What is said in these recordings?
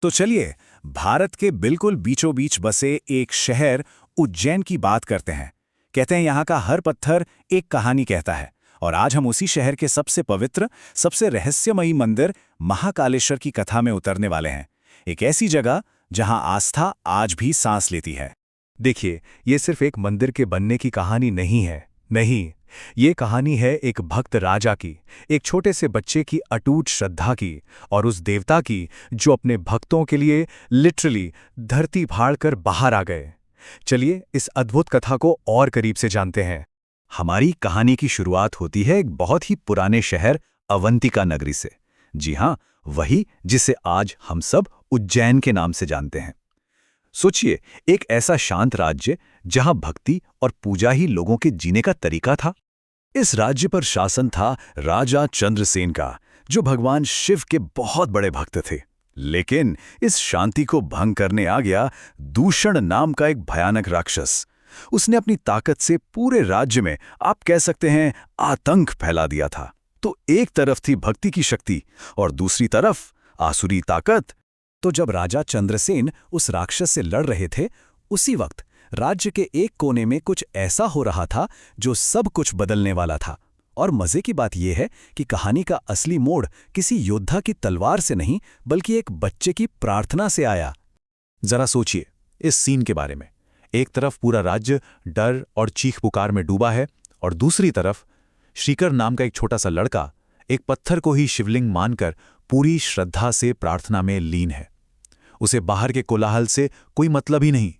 तो चलिए भारत के बिल्कुल बीचों बीच बसे एक शहर उज्जैन की बात करते हैं। कहते हैं यहाँ का हर पत्थर एक कहानी कहता है। और आज हम उसी शहर के सबसे पवित्र, सबसे रहस्यमयी मंदिर महाकालेश्वर की कथा में उतरने वाले हैं। एक ऐसी जगह जहाँ आस्था आज भी सांस लेती है। देखिए, ये सिर्फ एक मंदिर के बनने की कहानी नहीं है। नहीं, ये कहानी है एक भक्त राजा की, एक छोटे से बच्चे की अटूट श्रद्धा की, और उस देवता की जो अपने भक्तों के लिए लिटरली धरती फाड़कर बाहर आ गए। चलिए इस अद्भुत कथा को और करीब से जानते हैं। हमारी कहानी की शुरुआत होती है एक बहुत ही पुराने शहर अवंतिका नगरी से। जी हाँ, वही जिसे आज हम सब उज्जैन के नाम से जानते हैं। सोचिए, एक ऐसा शांत राज्य जहां भक्ति और पूजा ही लोगों के जीने का तरीका था। इस राज्य पर शासन था राजा चंद्रसेन का, जो भगवान शिव के बहुत बड़े भक्त थे। लेकिन इस शांति को भंग करने आ गया दूषण नाम का एक भयानक राक्षस। उसने अपनी ताकत से पूरे राज्य में, आप कह सकते हैं, आतंक फैला दिया था। तो एक तरफ थी भक्ति की शक्ति और दूसरी तरफ आसुरी ताकत। तो जब राजा चंद्रसेन उस राक्षस से लड़ रहे थे, उसी वक्त राज्य के एक कोने में कुछ ऐसा हो रहा था जो सब कुछ बदलने वाला था। और मजे की बात यह है कि कहानी का असली मोड़ किसी योद्धा की तलवार से नहीं, बल्कि एक बच्चे की प्रार्थना से आया। जरा सोचिए इस सीन के बारे में। एक तरफ पूरा राज्य डर और चीख पुकार में डूबा है, और दूसरी तरफ श्रीकर नाम का एक छोटा सा लड़का एक पत्थर को ही शिवलिंग मानकर पूरी श्रद्धा से प्रार्थना में लीन है। उसे बाहर के कोलाहल से कोई मतलब ही नहीं,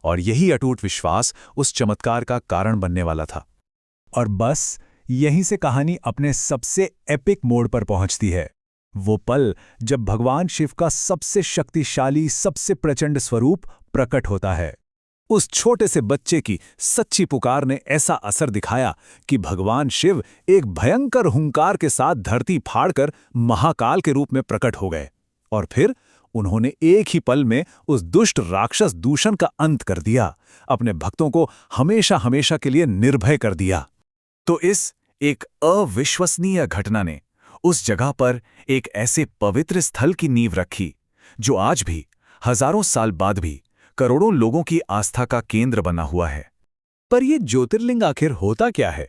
और यही अटूट विश्वास उस चमत्कार का कारण बनने वाला था। और बस यहीं से कहानी अपने सबसे एपिक मोड़ पर पहुंचती है। वो पल जब भगवान शिव का सबसे शक्तिशाली, सबसे प्रचंड स्वरूप प्रकट होता है। उस छोटे से बच्चे की सच्ची पुकार ने ऐसा असर दिखाया कि भगवान शिव एक भयंकर हुंकार के साथ धरती फाड़कर महाकाल के रूप में प्रकट हो गए। और फिर उन्होंने एक ही पल में उस दुष्ट राक्षस दूषण का अंत कर दिया, अपने भक्तों को हमेशा हमेशा के लिए निर्भय कर दिया। तो इस एक अविश्वसनीय घटना ने उस जगह पर एक ऐसे पवित्र स्थल की नींव रखी जो आज भी, हजारों साल बाद भी, करोड़ों लोगों की आस्था का केंद्र बना हुआ है। पर यह ज्योतिर्लिंग आखिर होता क्या है?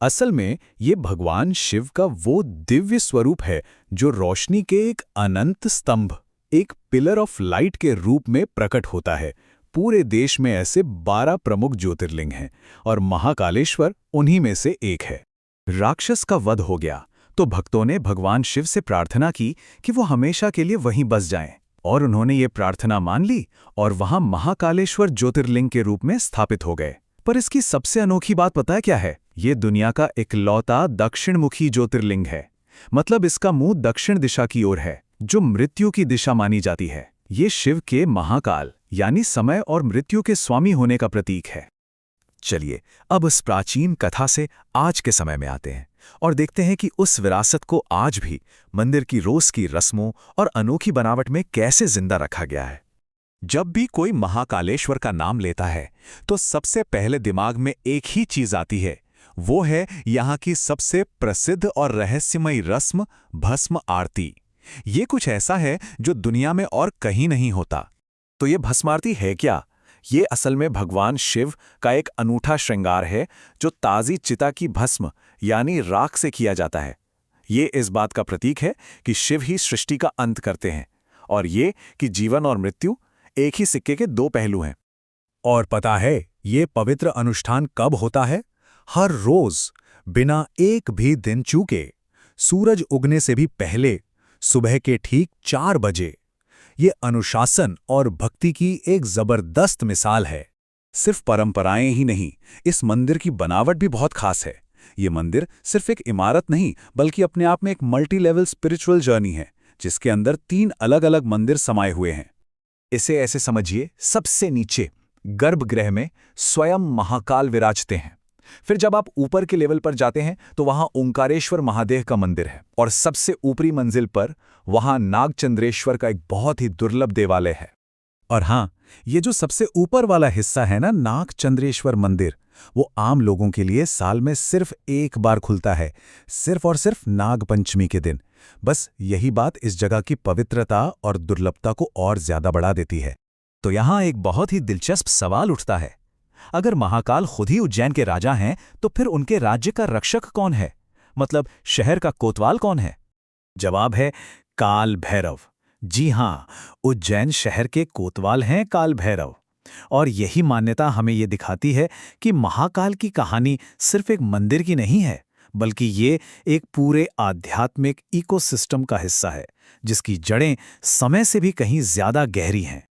असल में ये भगवान शिव का वो दिव्य स्वरूप है जो रोशनी के एक अनंत स्तंभ, एक पिलर ऑफ लाइट के रूप में प्रकट होता है। पूरे देश में ऐसे 12 प्रमुख ज्योतिर्लिंग हैं और महाकालेश्वर उन्हीं में से एक है। राक्षस का वध हो गया तो भक्तों ने भगवान शिव से प्रार्थना की कि वो हमेशा के लिए वहीं बस जाएं, और उन्होंने ये प्रार्थना मान ली और वहां महाकालेश्वर ज्योतिर्लिंग के रूप में स्थापित हो गए। पर इसकी सबसे अनोखी बात पता है क्या है? ये दुनिया का इकलौता दक्षिणमुखी ज्योतिर्लिंग है। मतलब इसका मुंह दक्षिण दिशा की ओर है, जो मृत्यु की दिशा मानी जाती है। ये शिव के महाकाल यानी समय और मृत्यु के स्वामी होने का प्रतीक है। चलिए अब इस प्राचीन कथा से आज के समय में आते हैं और देखते हैं कि उस विरासत को आज भी मंदिर की रोज की रस्मों और अनोखी बनावट में कैसे जिंदा रखा गया है। जब भी कोई महाकालेश्वर का नाम लेता है तो सबसे पहले दिमाग में एक ही चीज आती है, वो है यहाँ की सबसे प्रसिद्ध और रहस्यमयी रस्म, भस्म आरती। ये कुछ ऐसा है जो दुनिया में और कहीं नहीं होता। तो ये भस्म आरती है क्या? ये असल में भगवान शिव का एक अनूठा श्रृंगार है जो ताज़ी चिता की भस्म यानी राख से किया जाता है। ये इस बात का प्रतीक है कि शिव ही सृष्टि का अंत करते हैं, और ये कि जीवन और मृत्यु एक ही सिक्के के दो पहलू हैं। और पता है ये पवित्र अनुष्ठान कब होता है? हर रोज, बिना एक भी दिन चूके, सूरज उगने से भी पहले, सुबह के ठीक 4 बजे। ये अनुशासन और भक्ति की एक जबरदस्त मिसाल है। सिर्फ परंपराएं ही नहीं, इस मंदिर की बनावट भी बहुत खास है। ये मंदिर सिर्फ एक इमारत नहीं, बल्कि अपने आप में एक मल्टी लेवल स्पिरिचुअल जर्नी है, जिसके अंदर 3 अलग अलग मंदिर समाये हुए हैं। इसे ऐसे समझिए, सबसे नीचे गर्भगृह में स्वयं महाकाल विराजते हैं। फिर जब आप ऊपर के लेवल पर जाते हैं तो वहां ओंकारेश्वर महादेव का मंदिर है, और सबसे ऊपरी मंजिल पर वहां नागचंद्रेश्वर का एक बहुत ही दुर्लभ देवालय है। और हाँ, ये जो सबसे ऊपर वाला हिस्सा है ना, नागचंद्रेश्वर मंदिर, वो आम लोगों के लिए साल में सिर्फ एक बार खुलता है, सिर्फ और सिर्फ नाग पंचमी के दिन, बस यही बात इस जगह की पवित्रता और दुर्लभता को और ज्यादा बढ़ा देती है। तो यहाँ एक बहुत ही दिलचस्प सवाल उठता है, अगर महाकाल खुद ही उज्जैन के राजा हैं तो फिर उनके राज्य का रक्षक कौन है? मतलब शहर का कोतवाल कौन है? जवाब है काल भैरव। जी हां, उज्जैन शहर के कोतवाल हैं काल भैरव। और यही मान्यता हमें ये दिखाती है कि महाकाल की कहानी सिर्फ एक मंदिर की नहीं है, बल्कि ये एक पूरे आध्यात्मिक इकोसिस्टम का हिस्सा है, जिसकी जड़ें समय से भी कहीं ज्यादा गहरी हैं।